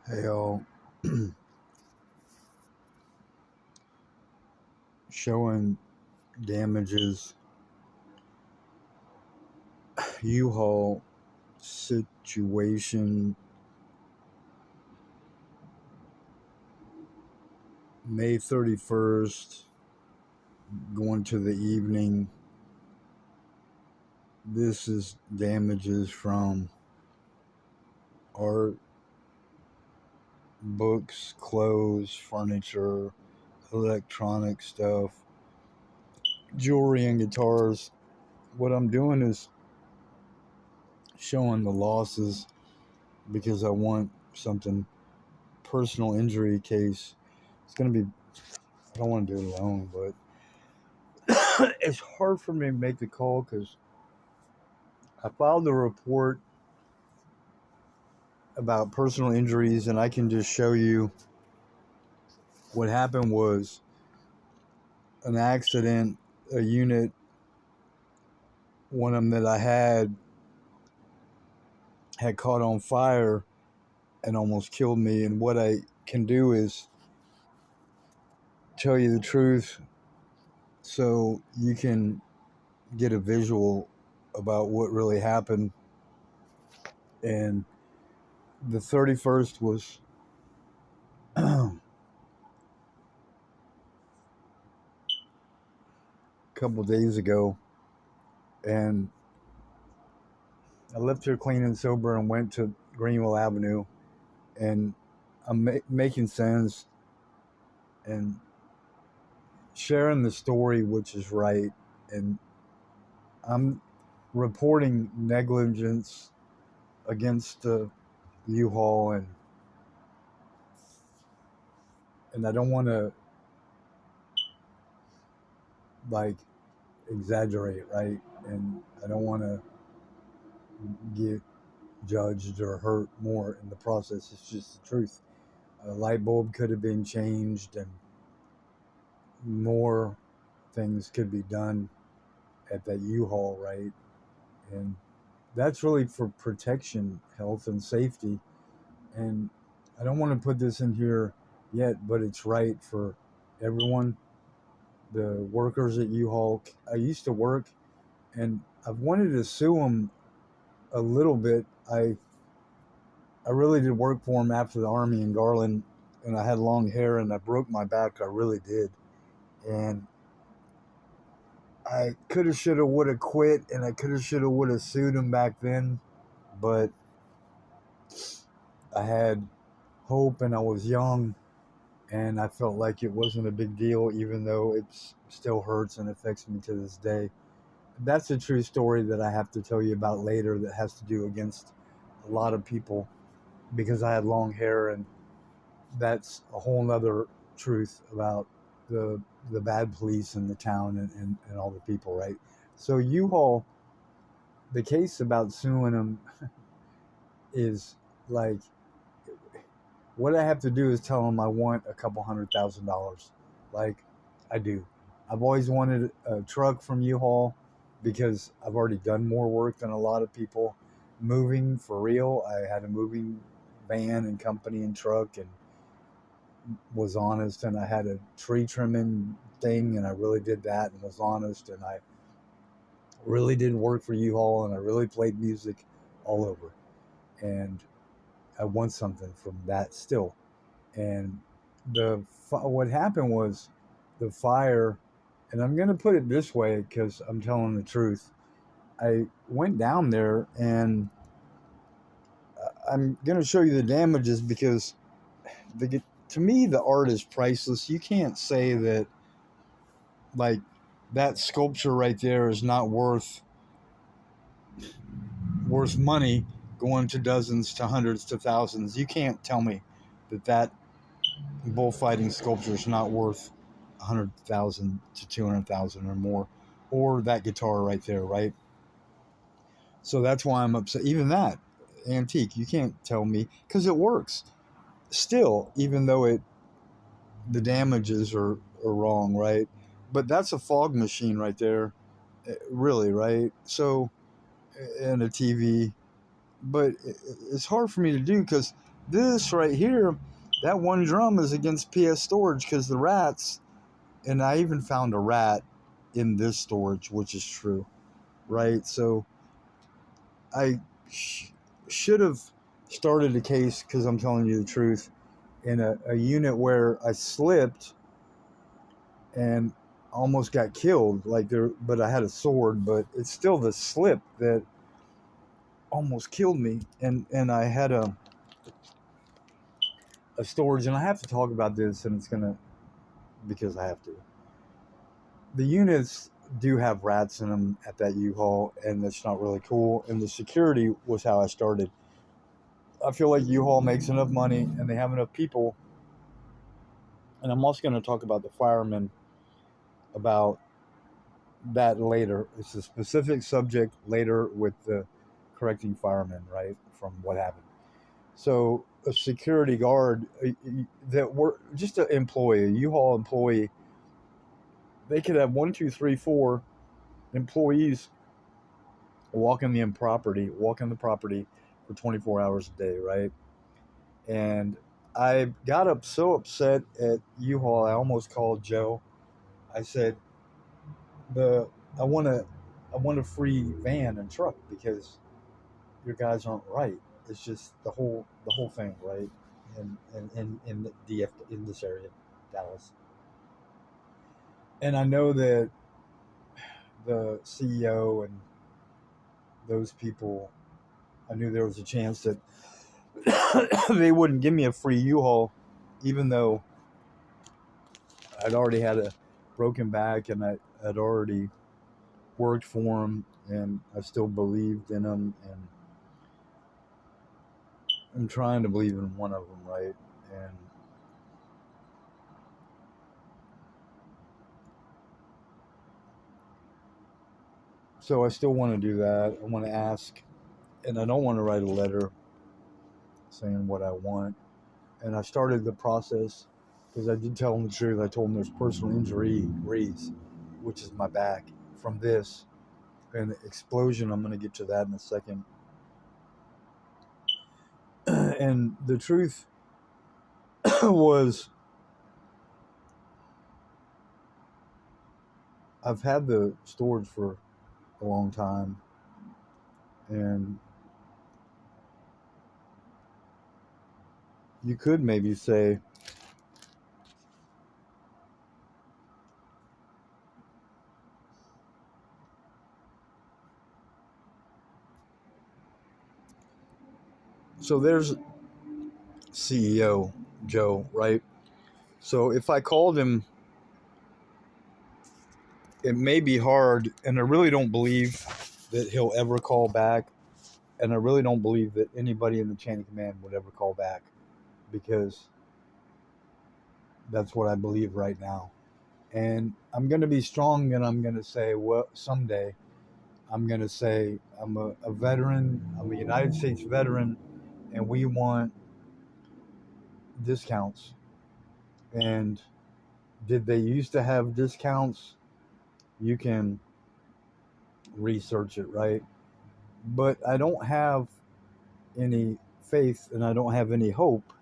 Hey y'all, showing damages, U-Haul situation, May 31st, going to the evening. This is damages from art, books, clothes, furniture, electronic stuff, jewelry, and guitars. What I'm doing is showing the losses because I want something personal injury case. It's going to be, I don't want to do it alone, but it's hard for me to make the call because I filed a report about personal injuries, and I can just show you what happened was an accident. A unit, one of them that I had caught on fire and almost killed me. And what I can do is tell you the truth so you can get a visual about what really happened. And the 31st was a couple days ago, and I left here clean and sober and went to Greenville Avenue, and I'm making sense and sharing the story, which is right. And I'm reporting negligence against the U-Haul, and I don't want to like exaggerate, right? And I don't want to get judged or hurt more in the process. It's just the truth. A light bulb could have been changed, and more things could be done at that U-Haul, right? And that's really for protection, health, and safety. And I don't want to put this in here yet, but it's right for everyone. The workers at U-Haul, I used to work, and I've wanted to sue them a little bit. I really did work for them after the Army in Garland, and I had long hair, and I broke my back. I really did. And I could have, should have, would have quit, and I could have, should have, would have sued them back then, but I had hope, and I was young, and I felt like it wasn't a big deal, even though it still hurts and affects me to this day. That's a true story that I have to tell you about later that has to do against a lot of people because I had long hair, and that's a whole nother truth about the the bad police in the town and all the people, right? So U-Haul, the case about suing them is like, what I have to do is tell them I want a couple $100,000. Like, I do. I've always wanted a truck from U-Haul because I've already done more work than a lot of people. Moving for real, I had a moving van and company and truck, and was honest, and I had a tree trimming thing, and I really did that and was honest, and I really did work for U-Haul, and I really played music all over, and I want something from that still. And what happened was the fire, and I'm gonna put it this way because I'm telling the truth. I went down there, and I'm gonna show you the damages because to me the art is priceless. You can't say that like that sculpture right there is not worth money going to dozens to hundreds to thousands. You can't tell me that bullfighting sculpture is not worth 100,000 to 200,000 or more, or that guitar right there, right? So that's why I'm upset. Even that antique, you can't tell me because it works still, even though the damages are wrong, right? But that's a fog machine right there, really, right? So, and a TV, but it's hard for me to do because this right here, that one drum is against PS storage because the rats, and I even found a rat in this storage, which is true, right? So I should have started a case, because I'm telling you the truth, in a unit where I slipped and almost got killed, like there, but I had a sword, but it's still the slip that almost killed me. And I had a storage, and I have to talk about this, and it's gonna, because I have to. The units do have rats in them at that U-Haul, and that's not really cool. And the security was how I started. I feel like U-Haul makes enough money, and they have enough people. And I'm also going to talk about the firemen, about that later. It's a specific subject later with the correcting firemen, right, from what happened. So a security guard that were just an employee, a U-Haul employee, they could have 1, 2, 3, 4 employees walking the property for 24 hours a day, right? And I got so upset at U-Haul, I almost called Joe. I said, "the I want a free van and truck because your guys aren't right. It's just the whole thing, right? In this area, Dallas. And I know that the CEO and those people, I knew there was a chance that they wouldn't give me a free U-Haul, even though I'd already had a broken back and I'd already worked for them, and I still believed in them, and I'm trying to believe in one of them, right? And so I still want to do that. I want to ask, and I don't want to write a letter saying what I want. And I started the process because I did tell them the truth. I told them there's personal injuries, which is my back, from this and the explosion. I'm going to get to that in a second. And the truth was, I've had the storage for a long time, and you could maybe say, so there's CEO Joe, right? So if I called him, it may be hard, and I really don't believe that he'll ever call back, and I really don't believe that anybody in the chain of command would ever call back, because that's what I believe right now. And I'm going to be strong, and I'm going to say, well, someday I'm going to say I'm a veteran, I'm a United States veteran, and we want discounts. And did they used to have discounts? You can research it, right? But I don't have any faith, and I don't have any hope